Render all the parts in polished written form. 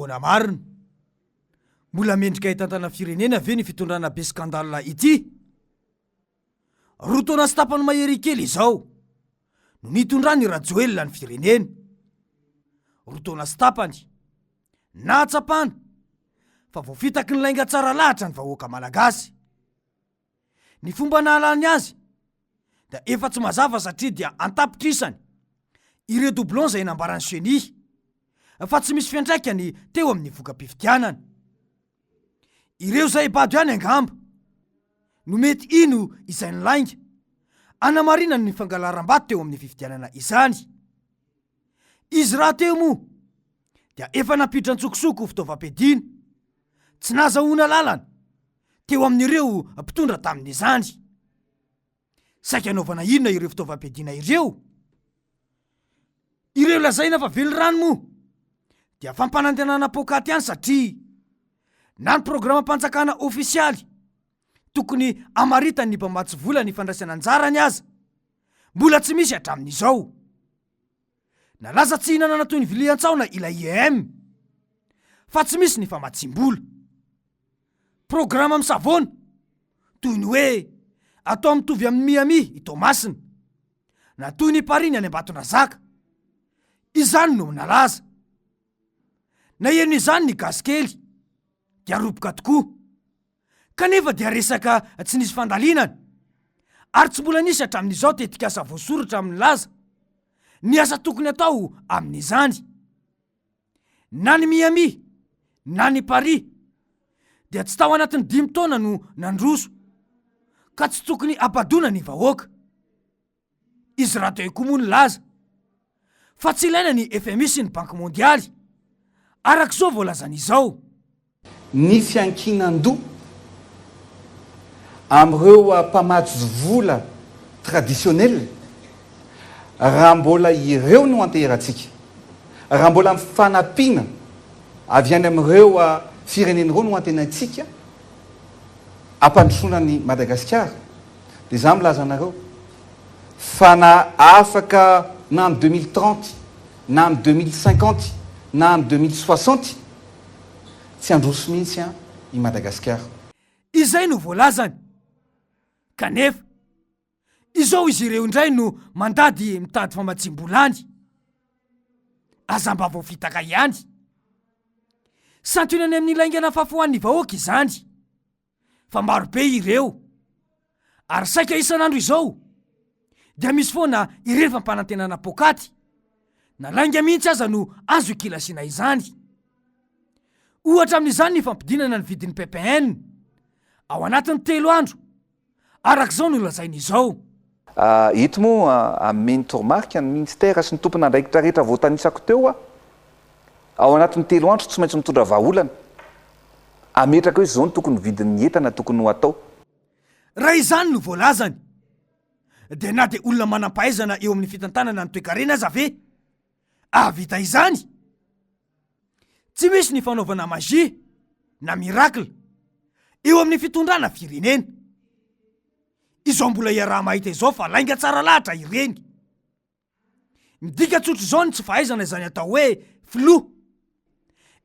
Ahoana marina, mbola mendrika hitantana firenena ve ny fitondrana be skandala ity? Roa taona sy tapany mahery kely izao no nitondrany Rajoelina ny firenena. Roa taona sy tapany nahatsapana fa voafitaky ny lainga tsara lahatra ny vahoaka malagasy. Ny fomba nahalany azy da efa tsy mazava satria dia antapitrisany ireo doublons zay nambarany Cheny, fa tsy misy fiantraikany teo amin'ny voka-pifidianana. Ireo zay bado ihany angamba no mety ino izay ny lainga anamarinany ny fangalaram-bato teo amin'ny fifidianana izany. Izy raha teo moa dia efa napidra ntsokosoko fitaovam-piadiana, tsy nazahoana lalana teo amin'ireo mpitondra tamin'izany. Saika anaovana inona ireo fitaovam-piadiana ireo? Ireo lazaina fa velo rano moa dia fampanantenana pôkaty ihany, satria na ny programam-panjakana ofisialy tokony amaritany ny mpamatsy vola ny fandraisana anjarany aza mbola tsy misy hatramin'izao. Nalaza tsy hinanana toy ny vilian-tsaona ilay IEM fa tsy misy ny famatsim-bola. Programa misavoana toy ny hoe atao mitovy amin'ny Miami i Tomasina na toy ny Paris any Ambatondrazaka, izany no nalaza. Na eno izany ny gasikely dia roboka tokoa, kanefa dia resaka tsy nisy fandalinana ary tsy mbola nisy hatramin'izao tetikasa voasoratra amin'ny laza ny asa tokony atao amin'izany. Na ny Miami na ny Paris dia tsy tao anatin'ny 5 taona no nandroso ka tsy tokony apadona ny vahoaka. Izy raha teo koa moa ny laza fa tsy ilaina ny FMI sy ny Banky Mondialy arak'izao voalazan'izao. Ny fiankinan-doha amin'ireo mpamatsy vola traditionnel, raha mbola ireo no anteheratsika, raha mbola mifanampiana avy any amin'ireo firenen'ireo no antenatsika ampandrosoana ny Madagasikara, dia za milaza anareo fa na afaka na amin'ny 2030 na amin'ny 2050 na amin'ny 2060 tsy androso mihitsy i Madagasikara. Izay no voalazany. Kanefa izao izy ireo indray no mandady mitady famatsim-bolany. Aza mba voafitaka ihany. Santionany amin'ny laingana fahafohan'ny vahoaka izany, fa marobe ireo ary saika isan'andro izao dia misy foana ireny fampanantenana pôkaty na lainga mihitsy aza no azo ikilasiana izany. Ohatra amin'izany ny fampidinana ny vidin'ny PPN ao anatin'ny 3 andro arak'izao no lazain'izao. Ito moa amin'ny toromarika ny ministera sy ny tompona andraikitra rehetra voatanisako teo ao anatin'ny 3 andro tsy maintsy mitondra vahaolana ametraka hoe zao no tokony vidin'ny entana tokony ho atao. Raha izany no voalazany dia na dia olona manam-pahaizana eo amin'ny fitantanana ny toe-karena aza ve avita izany? Tsy misy ny fanaovana magia na miracle eo amin'ny fitondrana firenena. Izao mbola iaraha mahita izao fa lainga tsara lahatra ireny. Midika tsotro izao ny tsy fahaizana izany atao hoe flou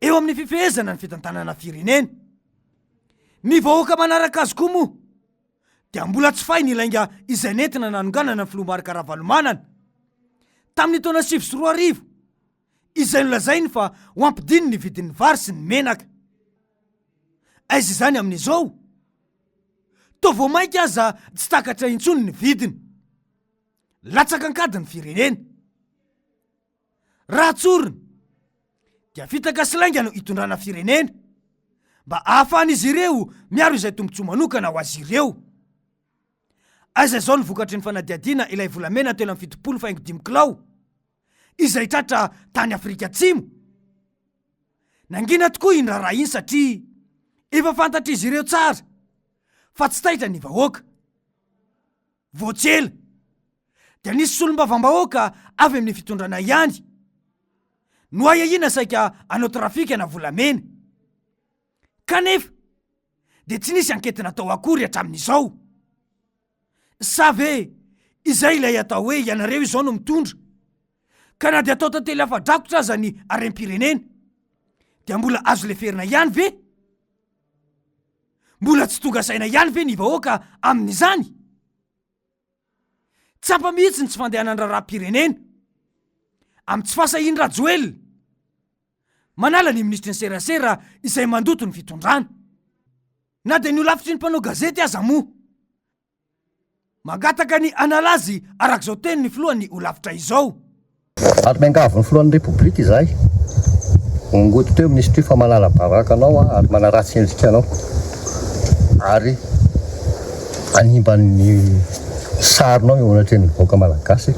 eo amin'ny fifehezana ny fitantanana firenena. Ny vahoaka manaraka azy koa moa dia mbola tsy fahy ny lainga izay nentina nanonganana ny filomarika Ravalomanana tamin'ny taona 2004 izay nolazainy fa ho ampidiny ny vidin'ny vary sy ny menaka. Aiza izany amin'izao? Toa vao mainka aza tsy takatra intsony ny vidiny. Latsaka ankadiny firenena. Raha tsorina dia fitaka sy lainga no itondrana firenena mba ahafahan'izy ireo miaro izay tombotsoa manokana ho azy ireo. Aiza izao ny vokatry ny fanadiadiana ilay volamena telo amin'ny 7.5 kilao izay tratra tany Afrika Atsimo. Nangina tokoa indraraha iny satria efa fantatra izy ireo tsara fa tsy taitra ny vahoaka. Voatsela dia nisy solom-bavam-bahoaka avy amin'ny fitondrana ihany no ahahina saika anao trafika na volamena. Kanefa dia tsy nisy anketina atao akory hatramin'izao. Sa ve izay ilay atao hoe ianareo izao no mitondra ka na dia atao tantely afa-drakotra aza ny harem-pirenena dia mbola azo leferina ihany ve? Mbola tsy tonga saina ihany ve ny vahoaka amin'izany? Tsapa mihitsy ny tsy fandehanany raharaham-pirenena amin'ny tsy fasahiany Rajoelina manala ny ministry ny serasera izay mandoto ny fitondrana. Na dia ny olafitry ny mpanao gazety aza moa mangataka ny analazy arak'izao teny ny filohan'ny olafitra izao. Ary miangavy ny filohan'ny repoblika izahay ongoto teo ministry fa manala bavaka anao ary manaratsy endrika anao ary animban'ny sarinao eo anatrehan'ny vahoaka malagasy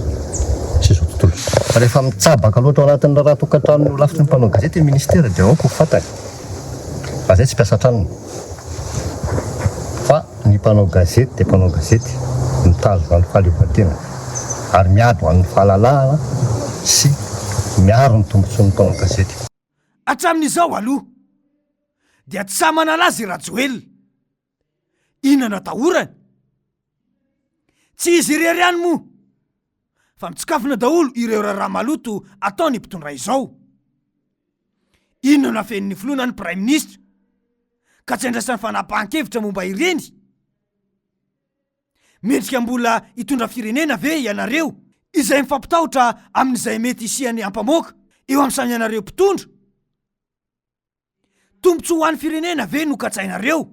sy izao tontolo. Rehefa mitsabaka loatra ao anatin'ny raha tokantrano ny olafitry ny mpanao gazety ny ministera dia aoko ho fantany fa zay tsy mpiasa tranony fa ny mpanao gazety dia mpanao gazety mitazo izany fahaleovantena ary miado amin'ny fahalalahana sy miaro ny tombontsoan'ny mpanao gazety. Hatramin'izao aloha dia tsy sa manalazy Rajoelina. Inona dahorany? Tsy izy irery ihany moa fa mitsikafona daholo ireo raharaha maloto ataony mpitondra izao. Inona fen'ny filoana ny Prime Ministre ka tsy andraisan'ny fanapahan-kevitra momba ireny? Mendrika mbola hitondra firenena ve ianareo izay mifampitahotra amin'izay mety isiany ampamoaka eo amin'ny samy ianareo mpitondra? Tombontsoa ho an'ny firenena ve no katsainareo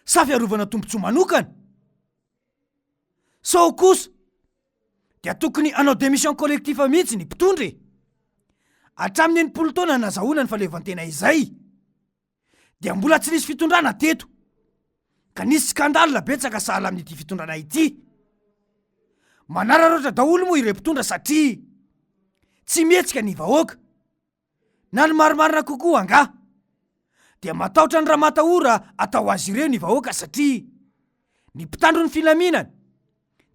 sa fiarovana tombontsoa manokana? Sao kosa dia tokony anao démission collectif mihitsy ny mpitondra e. Hatramin'ny enimpolo taona nazahoana ny fahaleovantena izay dia mbola tsy nisy fitondrana teto ka nisy skandalina betsaka sahala amin'ity fitondrana ity. Manararoatra daholo moa ireo mpitondra satria tsy mihetsika ny vahoaka na ny marimarina kokoa anga dia matahotra ny raha matahora atao azy ireo ny vahoaka satria ny mpitandro ny filaminana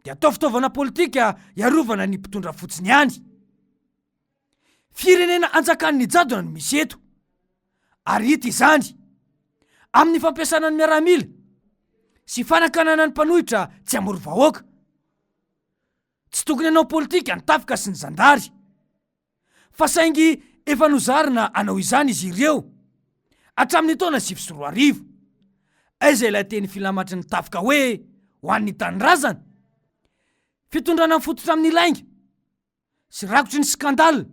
dia atao fitaovana politika iarovana ny mpitondra fotsiny ihany. Firenena anjakan'ny jadona no misy eto ary hita izany amin'ny fampiasana ny miaramila sy fanakanana ny mpanohitra tsy hamory vahoaka. Tsy tokony anao politika ny tafika sy ny zandary fa saingy efa nozarina anao izany izy ireo hatramin'ny taona 2024. Aiza ilay teny filamatry ny tafika hoe ho an'ny tanindrazana fitondrana mifototra amin'ny lainga sy rakotry ny skandal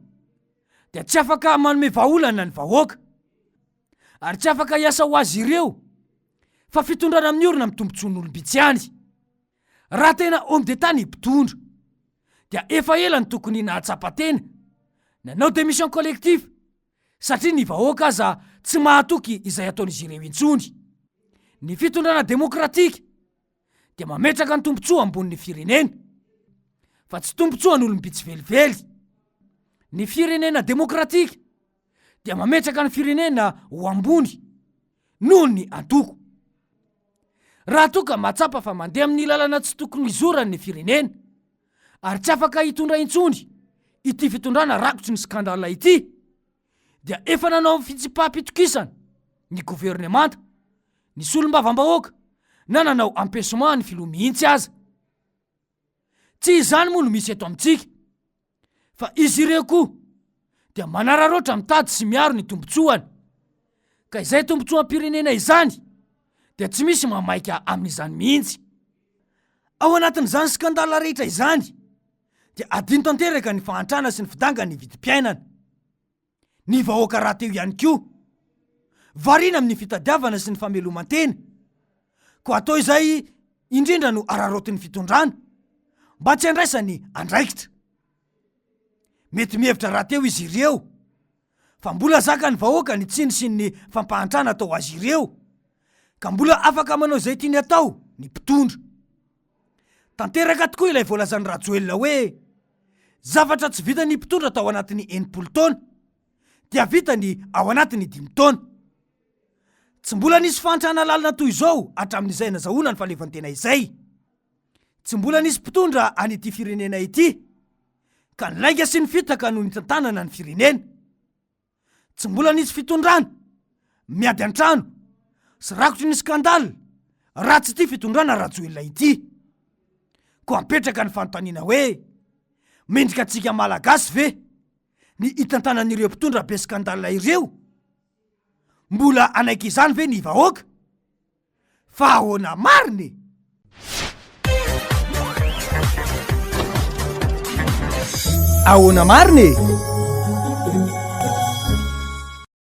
dia tsy afaka manome vahaolana ny vahoaka ary tsy afaka hiasa ho azy ireo fa fitondrana amin'ny orona amin'ny tombontsoan'olombitsy ihany. Raha tena homme d'etat ny mpitondra dia efa ela ny tokony nahatsapa-tena nanao démission collectif satria ny vahoaka aza tsy mahatoky izay ataon'izy ireo intsony. Ny fitondrana demokratika dia mametraka ny tombontsoa ambonin'ny firenena fa tsy tombontsoa ny olombitsy velively. Ny firenena demokratika dia mametraka ny firenena ho ambony noho ny antoko. Raha toka mahatsapa fa mandeha amin'ny lalana tsy tokony izorany ny firenena ary tsy afaka hitondra intsony ity fitondrana rakotry ny skandala ity dia efa nanao fitsipaham-pitokisana ny governemanta, ny solombavam-bahoaka na nanao empêchement ny filoha mihitsy aza. Tsy izany moa no misy eto amintsika fa izy ireo koa dia manararoatra mitady sy miaro ny tombontsoany ka izay tombontsoam-pirenena izany dia tsy misy mamaika amin'izany mihitsy. Ao anatin'izany skandala rehetra izany dia adino tanteraka ny fahantrana sy ny fidanga ny vidim-piainana. Ny vahoaka raha teo ihany koa variana amin'ny fitadiavana sy ny famelomantena ko atao izay indrindra no ararotin'ny fitondrana mba tsy andraisany andraikitra. Mety mihevitra raha teo izy ireo fa mbola zaka ny vahoaka ny tsiny sy ny fampahantrana atao azy ireo ka mbola afaka manao izay tiany atao ny mpitondra. Tanteraka tokoa ilay voalazan'ny Rajoelina hoe zavatra tsy vitany mpitondra tao anatin'ny 80 taona dia vitany ao anatin'ny 5 taona. Tsy mbola nisy fahantrana lalina toy izao hatramin'izay nazahoana ny fahaleovantena izay. Tsy mbola nisy mpitondra an'ity firenena ity ka ny lainga sy ny fitaka no nitantanana ny firenena. Tsy mbola nisy fitondrana miady an-trano sy rakotry ny skandal raha tsy ity fitondrana Rajoelina ity. Ko ampetraka ny fanontaniana hoe mendrika antsika malagasy ve ny hitantanan'ireo mpitondra be skandal ireo mbola anaiky izany ve ny vahoaka fa ahoana mariny ahoana mariny